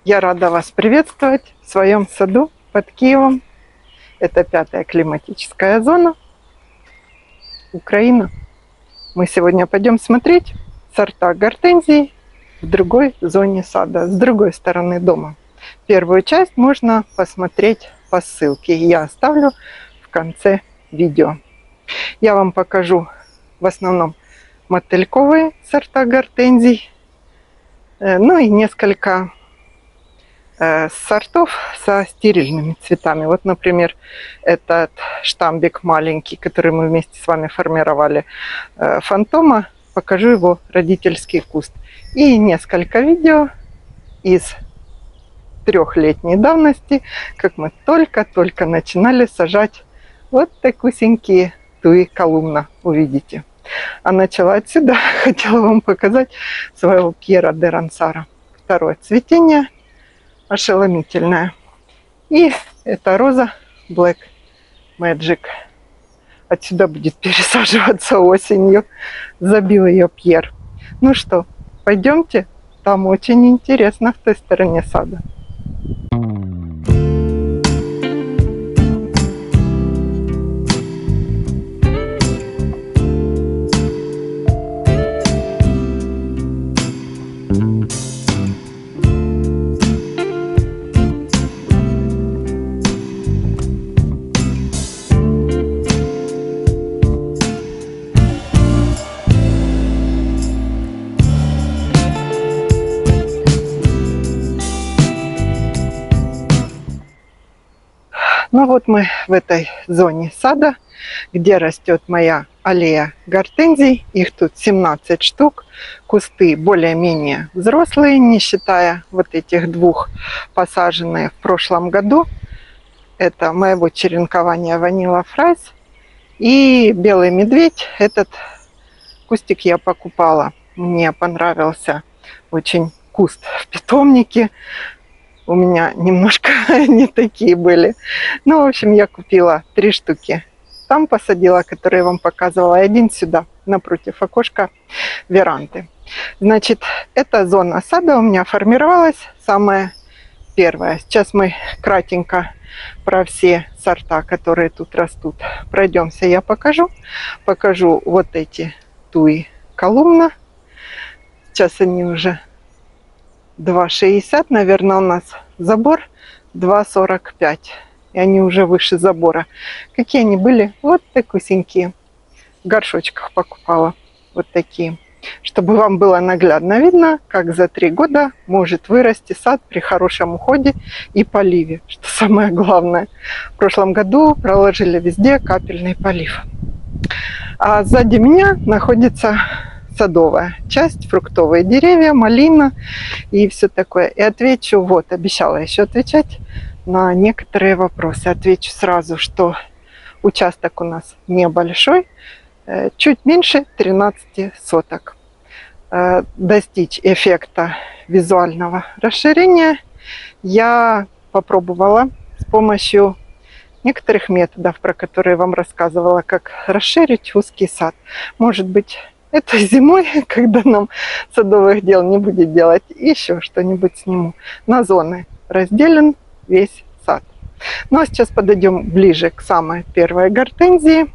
Я рада вас приветствовать в своем саду под Киевом. Это 5-я климатическая зона, Украина. Мы сегодня пойдем смотреть сорта гортензий в другой зоне сада, с другой стороны дома. Первую часть можно посмотреть по ссылке. Я оставлю в конце видео. Я вам покажу в основном мотыльковые сорта гортензий, ну и несколько сортов со стерильными цветами. Вот, например, этот штамбик маленький, который мы вместе с вами формировали, фантома. Покажу его родительский куст. И несколько видео из 3-летней давности, как мы только-только начинали сажать вот такусенькие туи колумна, увидите. А начала отсюда, хотела вам показать своего Пьера де Рансара. Второе цветение, ошеломительное. И это роза Black Magic. Отсюда будет пересаживаться осенью. Забил ее Пьер. Ну что, пойдемте. Там очень интересно в той стороне сада. Ну вот мы в этой зоне сада, где растет моя аллея гортензий. Их тут 17 штук. Кусты более-менее взрослые, не считая вот этих 2 посаженные в прошлом году. Это моего черенкования Vanilla Fries. И белый медведь. Этот кустик я покупала. Мне понравился очень куст в питомнике. У меня немножко не такие были. Ну, в общем, я купила 3 штуки. Там посадила, которые я вам показывала, и 1 сюда, напротив окошка веранды. Значит, эта зона сада у меня формировалась самая первая. Сейчас мы кратенько про все сорта, которые тут растут, пройдемся, я покажу. Покажу вот эти туи колумна. Сейчас они уже 2,60, наверное, у нас забор 2,45. И они уже выше забора. Какие они были? Вот такусенькие. В горшочках покупала. Вот такие. Чтобы вам было наглядно видно, как за 3 года может вырасти сад при хорошем уходе и поливе. Что самое главное. В прошлом году проложили везде капельный полив. А сзади меня находится садовая часть, фруктовые деревья, малина и все такое. И отвечу, вот, обещала еще отвечать на некоторые вопросы. Отвечу сразу, что участок у нас небольшой, чуть меньше 13 соток. Достичь эффекта визуального расширения я попробовала с помощью некоторых методов, про которые я вам рассказывала, как расширить узкий сад. Может быть, это зимой, когда нам садовых дел не будет делать, еще что-нибудь сниму. На зоны разделен весь сад. Ну а сейчас подойдем ближе к самой первой гортензии.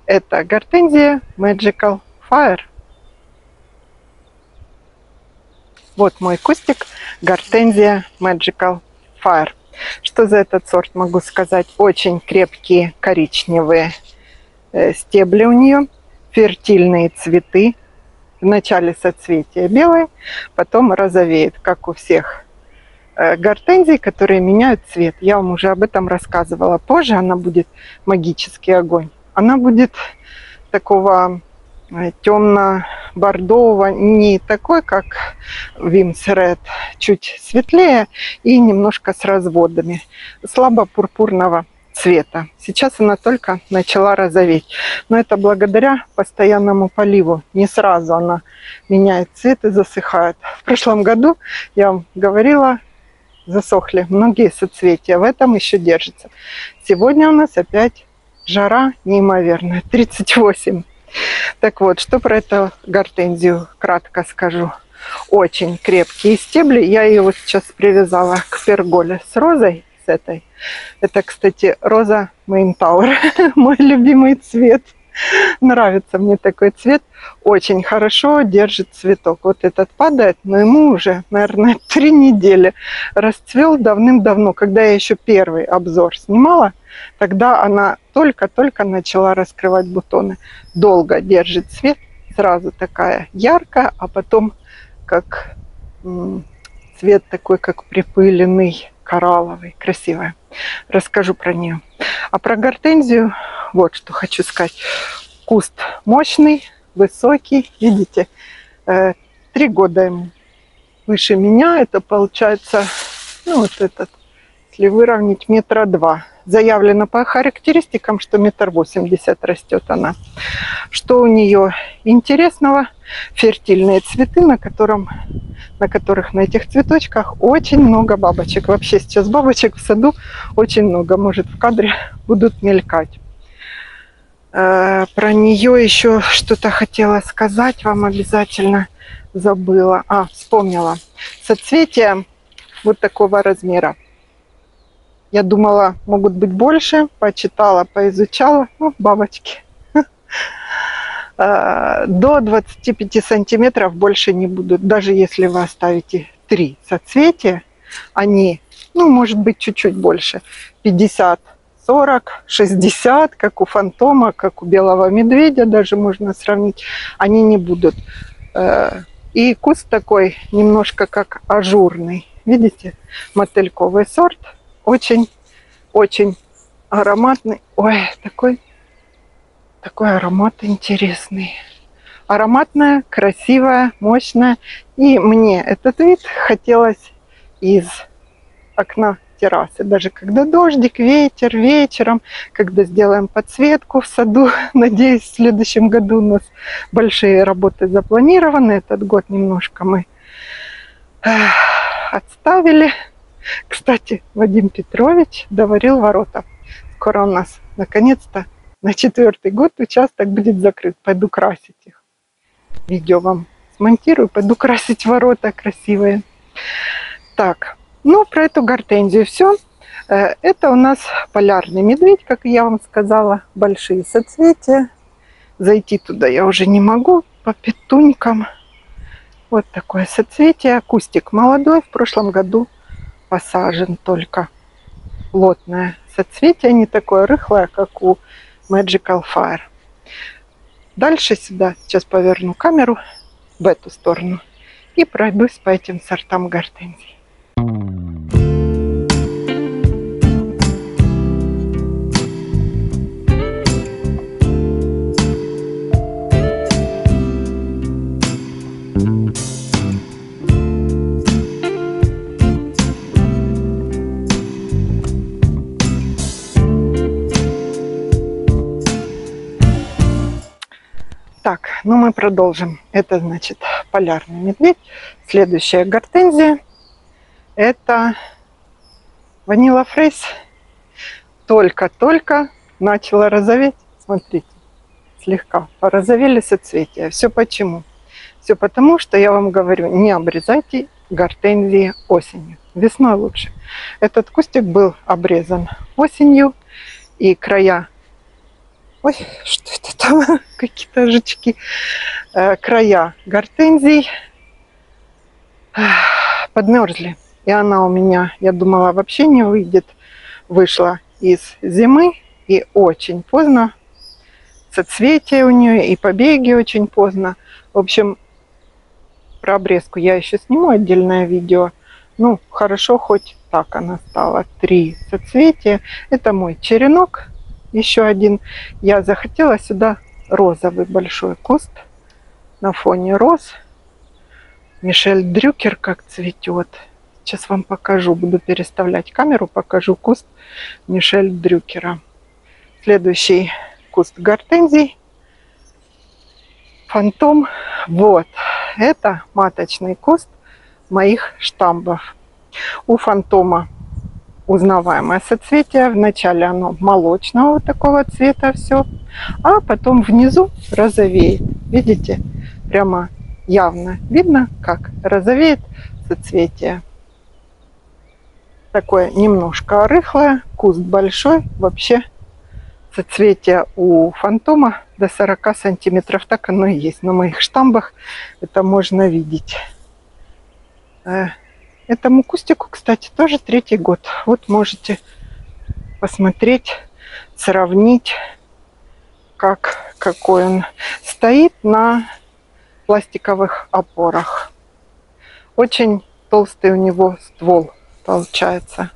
Это гортензия Magical Fire. Вот мой кустик, гортензия Magical Fire. Что за этот сорт могу сказать? Очень крепкие коричневые стебли у нее. Фертильные цветы. В начале соцветия белые, потом розовеет, как у всех гортензий, которые меняют цвет. Я вам уже об этом рассказывала. Позже она будет магический огонь. Она будет такого темно-бордового, не такой, как Вимс Ред, чуть светлее и немножко с разводами. Слабо-пурпурного цвета. Сейчас она только начала розоветь. Но это благодаря постоянному поливу. Не сразу она меняет цвет и засыхает. В прошлом году, я вам говорила, засохли многие соцветия. В этом еще держится. Сегодня у нас опять жара неимоверная. 38. Так вот, что про эту гортензию кратко скажу. Очень крепкие стебли. Я ее вот сейчас привязала к перголе с розой, с этой. Это, кстати, роза Мейнтауэр, мой любимый цвет. Нравится мне такой цвет. Очень хорошо держит цветок. Вот этот падает, но ему уже, наверное, 3 недели. Расцвел давным-давно. Когда я еще первый обзор снимала, тогда она только-только начала раскрывать бутоны. Долго держит цвет. Сразу такая яркая, а потом как цвет такой, как припыленный, коралловый. Красивая. Расскажу про нее. А про гортензию вот что хочу сказать. Куст мощный, высокий. Видите, 3 года ему. Выше меня это получается, ну вот этот, если выровнять, 2 метра. Заявлено по характеристикам, что 1,80 м растет она. Что у нее интересного? Фертильные цветы, на которых на этих цветочках очень много бабочек. Вообще сейчас бабочек в саду очень много. Может, в кадре будут мелькать. Про нее еще что-то хотела сказать вам обязательно. Забыла. Вспомнила. Соцветия вот такого размера. Я думала, могут быть больше. Почитала, поизучала. Бабочки. До 25 сантиметров больше не будут. Даже если вы оставите 3 соцветия, они, может быть, чуть-чуть больше. 50, 40, 60, как у фантома, как у белого медведя, даже можно сравнить. Они не будут. И куст такой немножко как ажурный. Видите? Мотыльковый сорт. Очень ароматный. Ой, такой аромат интересный. Ароматная, красивая, мощная. И мне этот вид хотелось из окна террасы. Даже когда дождик, ветер, вечером, когда сделаем подсветку в саду. Надеюсь, в следующем году у нас большие работы запланированы. Этот год немножко мы отставили. Кстати, Вадим Петрович доварил ворота. Скоро у нас наконец-то на 4-й год участок будет закрыт. Пойду красить их. Видео вам смонтирую. Пойду красить ворота красивые. Так, про эту гортензию все. Это у нас полярный медведь, как я вам сказала. Большие соцветия. Зайти туда я уже не могу по петунькам. Вот такое соцветие. Кустик молодой. В прошлом году посажен только. Плотное соцветие. Не такое рыхлое, как у Magical Fire. Дальше сюда, сейчас поверну камеру в эту сторону и пройдусь по этим сортам гортензий. Так, мы продолжим. Это, значит, полярный медведь. Следующая гортензия. Это Vanilla Fresh. Только-только начала розоветь. Смотрите, слегка порозовели соцветия. Все почему? Все потому, что я вам говорю, не обрезайте гортензии осенью. Весной лучше. Этот кустик был обрезан осенью. И края... Ой, что это там? Какие-то жучки. Края гортензий подмерзли. И она у меня, я думала, вообще не выйдет. Вышла из зимы и очень поздно. Соцветия у нее и побеги очень поздно. В общем, про обрезку я еще сниму отдельное видео. Хорошо, хоть так она стала. 3 соцветия. Это мой черенок. Еще один. Я захотела сюда розовый большой куст на фоне роз. Мишель Дрюкер как цветет. Сейчас вам покажу. Буду переставлять камеру. Покажу куст Мишель Дрюкера. Следующий куст гортензий. Фантом. Вот. Это маточный куст моих штамбов. У фантома узнаваемое соцветие. Вначале оно молочного вот такого цвета все, а потом внизу розовеет. Видите? Прямо явно видно, как розовеет соцветие. Такое немножко рыхлое, куст большой. Вообще соцветие у фантома до 40 сантиметров. Так оно и есть. На моих штамбах это можно видеть. Этому кустику, кстати, тоже 3-й год. Вот можете посмотреть, сравнить, какой он стоит на пластиковых опорах. Очень толстый у него ствол получается.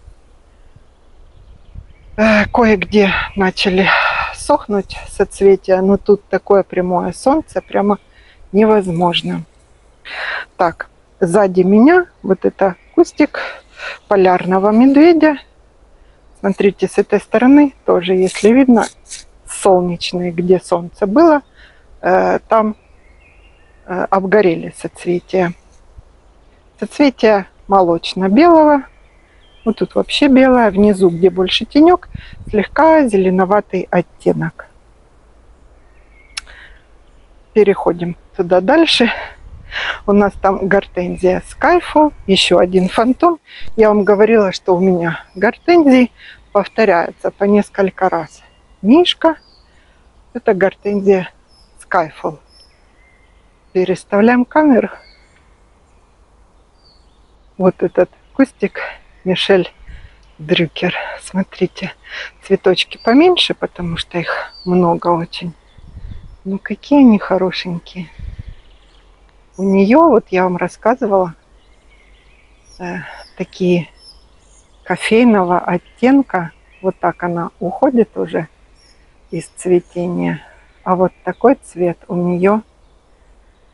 Кое-где начали сохнуть соцветия, но тут такое прямое солнце, прямо невозможно. Так, сзади меня вот это кустик полярного медведя. Смотрите, с этой стороны тоже, если видно, солнечный, где солнце было, там обгорели соцветия. Соцветия молочно-белого. Вот тут вообще белое. Внизу, где больше тенек, слегка зеленоватый оттенок. Переходим туда дальше. У нас там гортензия Skyfall, еще один фантом. Я вам говорила, что у меня гортензии повторяются по несколько раз. Мишка, это гортензия Skyfall. Переставляем камеру. Вот этот кустик Мишель Дрюкер. Смотрите, цветочки поменьше, потому что их много очень. Ну какие они хорошенькие. У нее, вот я вам рассказывала, такие кофейного оттенка. Вот так она уходит уже из цветения. А вот такой цвет у нее,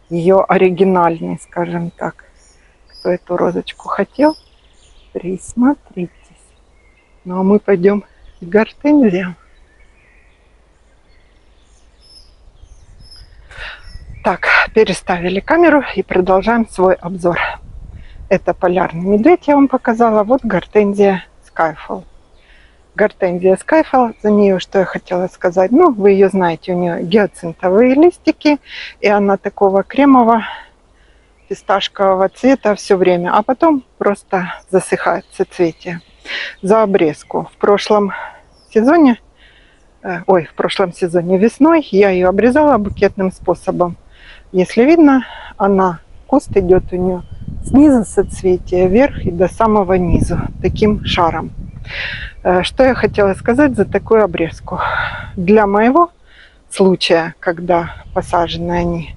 ее оригинальный, скажем так. Кто эту розочку хотел, присмотритесь. Ну а мы пойдем к гортензиям. Так, переставили камеру и продолжаем свой обзор. Это полярный медведь, я вам показала. Вот гортензия Skyfall. Гортензия Skyfall, за нее что я хотела сказать. Ну, вы ее знаете, у нее гиацинтовые листики, и она такого кремового, фисташкового цвета все время, а потом просто засыхает соцветие. За обрезку. В прошлом сезоне весной я ее обрезала букетным способом. Если видно, куст идет у нее снизу соцветия вверх и до самого низу, таким шаром. Что я хотела сказать за такую обрезку? Для моего случая, когда посажены они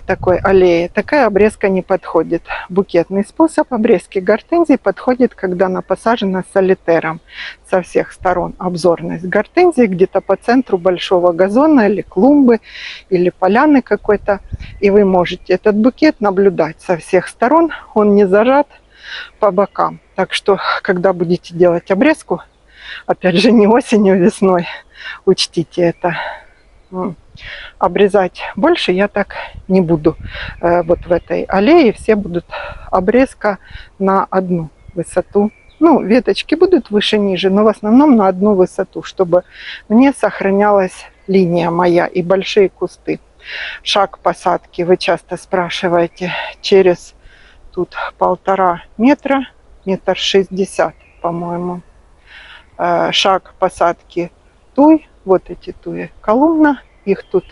такой аллеи, такая обрезка не подходит. Букетный способ обрезки гортензий подходит, когда она посажена солитером. Со всех сторон обзорность гортензии где-то по центру большого газона или клумбы, или поляны какой-то. И вы можете этот букет наблюдать со всех сторон. Он не зажат по бокам. Так что, когда будете делать обрезку, опять же, не осенью, весной, учтите это. Обрезать больше я так не буду. Вот в этой аллее все будут обрезка на одну высоту. Ну, веточки будут выше-ниже, но в основном на одну высоту, чтобы мне сохранялась линия моя и большие кусты. Шаг посадки, вы часто спрашиваете, через тут 1,5 метра, 1,60 м, по-моему. Шаг посадки туй, вот эти туи колумна. Их тут,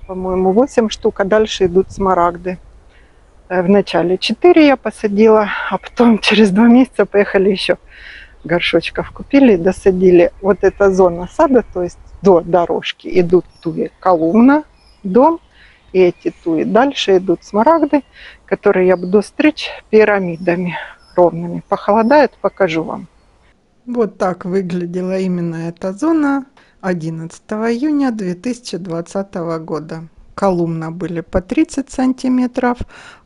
по-моему, 8 штук, а дальше идут смарагды. Вначале 4 я посадила, а потом через 2 месяца поехали еще горшочков купили, досадили. Вот эта зона сада, то есть до дорожки идут туи колумна, дом, и эти туи. Дальше идут смарагды, которые я буду стричь пирамидами ровными. Похолодает, покажу вам. Вот так выглядела именно эта зона 11 июня 2020 года. Колумна были по 30 сантиметров,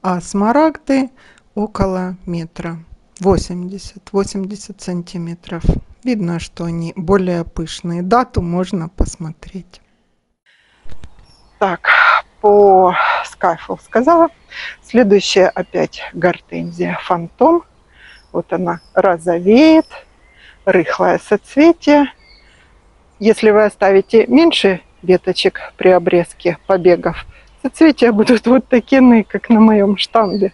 а смарагды около метра. 80 сантиметров. Видно, что они более пышные. Дату можно посмотреть. Так, по Skyfall сказала. Следующая опять гортензия Фантом. Вот она розовеет. Рыхлое соцветие. Если вы оставите меньше веточек при обрезке побегов Соцветия будут вот такие, как на моем штамбе.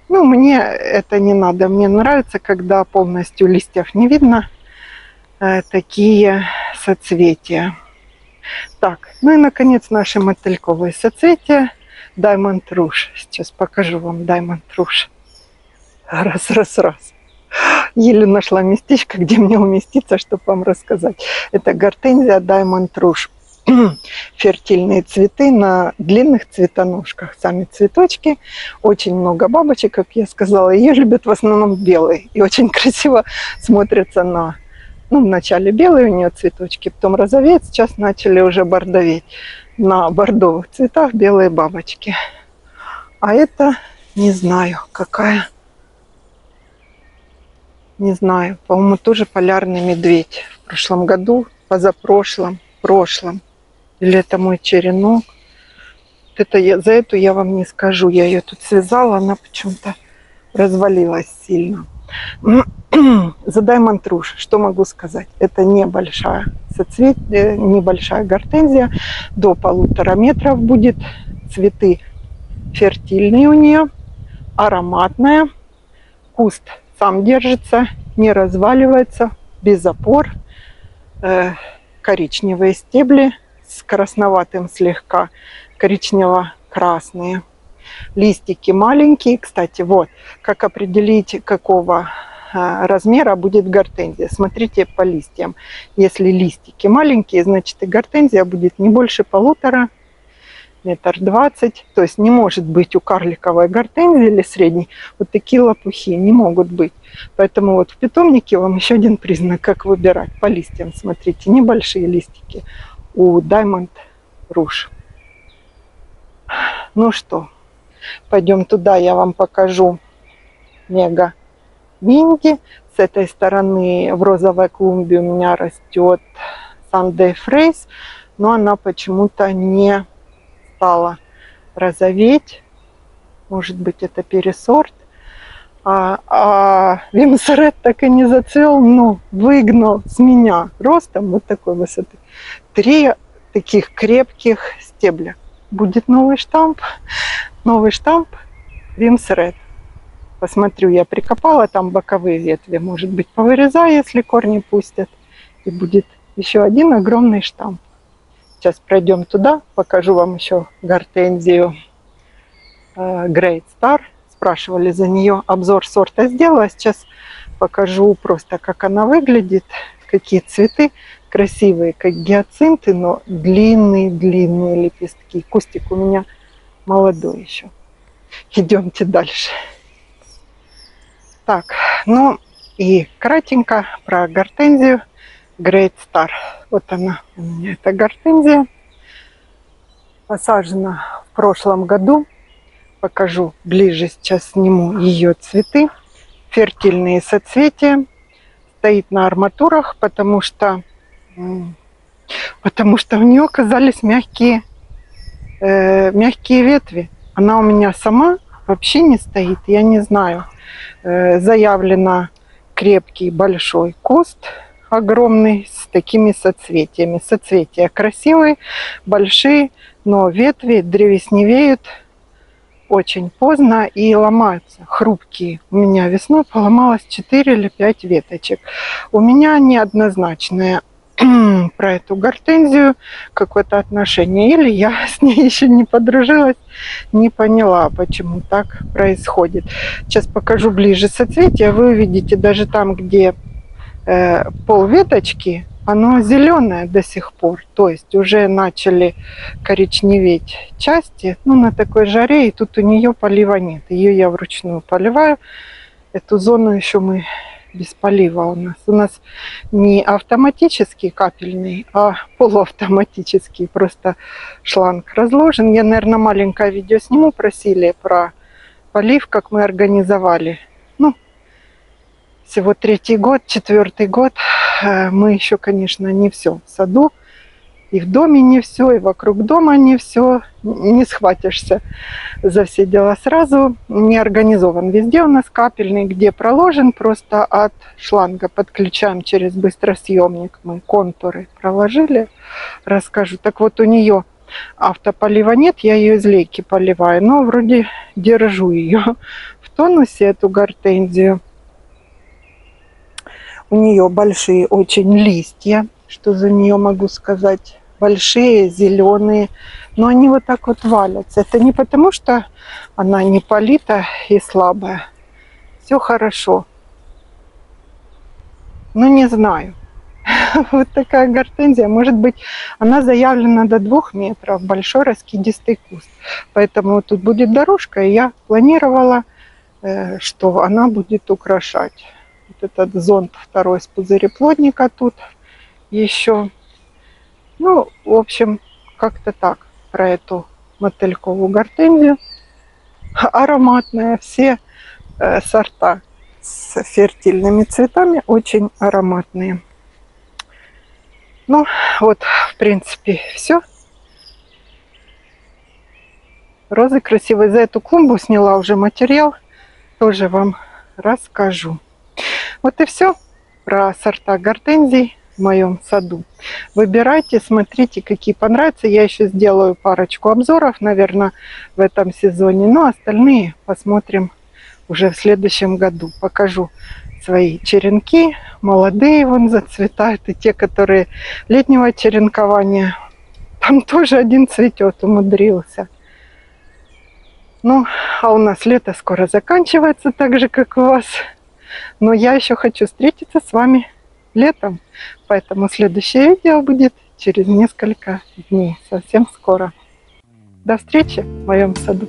Ну, мне это не надо. Мне нравится, когда полностью листьев не видно. Такие соцветия. Так, ну и, наконец, наши мотыльковые соцветия. Diamond Rouge. Сейчас покажу вам Diamond Rouge. Раз. Еле нашла местечко, где мне уместиться, чтобы вам рассказать. Это гортензия Diamond Rouge. Фертильные цветы на длинных цветоножках. Сами цветочки. Очень много бабочек, как я сказала. Ее любят в основном белые. И очень красиво смотрятся на... Ну, вначале белые у нее цветочки, потом розовеют. Сейчас начали уже бордоветь. На бордовых цветах белые бабочки. А это, не знаю, какая... Не знаю, по-моему, тоже полярный медведь. В прошлом году, позапрошлом, прошлом. Или это мой черенок. За эту я вам не скажу. Я ее тут связала, она почему-то развалилась сильно. За Diamond Rouge, что могу сказать? Это небольшая соцветие, небольшая гортензия. До 1,5 метра будет. Цветы фертильные у нее. Ароматная. Куст сам держится, не разваливается, без опор. Коричневые стебли с красноватым слегка, коричнево-красные. Листики маленькие. Кстати, вот, как определить, какого размера будет гортензия. Смотрите по листьям. Если листики маленькие, значит и гортензия будет не больше 1,5 метра, 1,20 м. То есть не может быть у карликовой гортензии или средней вот такие лопухи. Не могут быть. Поэтому вот в питомнике вам еще один признак, как выбирать. По листьям смотрите. Небольшие листики у Diamond Rouge. Ну что, пойдем туда, я вам покажу мега Винди. С этой стороны в розовой клумбе у меня растет Sunday Phrase, но она почему-то не стала розоветь. Может быть, это пересорт. А Вимсерет так и не зацвел, но выгнал с меня ростом вот такой высоты 3 таких крепких стебля. Будет новый штамп Вимсерет. Посмотрю, я прикопала там боковые ветви. Может быть, повырезаю, если корни пустят. И будет еще один огромный штамп. Сейчас пройдем туда, покажу вам еще гортензию Great Star. Спрашивали за нее, обзор сорта сделала. Сейчас покажу просто, как она выглядит, какие цветы красивые, как гиацинты, но длинные лепестки. Кустик у меня молодой еще. Идемте дальше. Так, ну и кратенько про гортензию Great Star. Вот она у меня, эта гортензия. Посажена в прошлом году. Покажу ближе, сейчас сниму ее цветы. Фертильные соцветия. Стоит на арматурах, потому что у нее оказались мягкие ветви. Она у меня сама вообще не стоит, я не знаю. Заявлено крепкий большой куст, огромный, с такими соцветиями. Соцветия красивые, большие, но ветви древесневеют очень поздно и ломаются, хрупкие. У меня весной поломалось 4 или 5 веточек. У меня неоднозначное про эту гортензию какое-то отношение. Или я с ней еще не подружилась, не поняла, почему так происходит. Сейчас покажу ближе соцветия. Вы увидите, даже там, где пол веточки, оно зеленое до сих пор. То есть уже начали коричневеть части. Ну, на такой жаре, и тут у нее полива нет. Ее я вручную поливаю. Эту зону еще мы без полива у нас. У нас не автоматический капельный, а полуавтоматический. Просто шланг разложен. Я, наверное, маленькое видео сниму. Просили про полив, как мы организовали. Ну, всего 3-й год, 4-й год. Мы еще, конечно, не все в саду. И в доме не все, и вокруг дома не все. Не схватишься за все дела сразу. Не организован везде у нас капельный, где проложен, просто от шланга подключаем через быстросъемник. Мы контуры проложили, расскажу. Так вот, у нее автополива нет, я ее из лейки поливаю. Но вроде держу ее в тонусе, эту гортензию. У нее большие очень листья, что за нее могу сказать. Большие, зеленые, но они вот так вот валятся. Это не потому, что она не полита и слабая. Все хорошо. Ну, не знаю. Вот такая гортензия. Может быть, она заявлена до 2 метров. Большой раскидистый куст. Поэтому тут будет дорожка, и я планировала, что она будет украшать. Вот этот зонт второй с пузыреплодника тут еще. Ну, в общем, как-то так про эту мотыльковую гортензию. Ароматная, все сорта с фертильными цветами очень ароматные. Ну, вот, в принципе, все. Розы красивые. За эту клумбу сняла уже материал. Тоже вам расскажу. Вот и все про сорта гортензий в моем саду. Выбирайте, смотрите, какие понравятся. Я еще сделаю парочку обзоров, наверное, в этом сезоне. Но остальные посмотрим уже в следующем году. Покажу свои черенки. Молодые вон зацветают. И те, которые летнего черенкования. Там тоже один цветет, умудрился. Ну, а у нас лето скоро заканчивается, так же, как у вас. Но я еще хочу встретиться с вами летом. Поэтому следующее видео будет через несколько дней. Совсем скоро. До встречи в моем саду.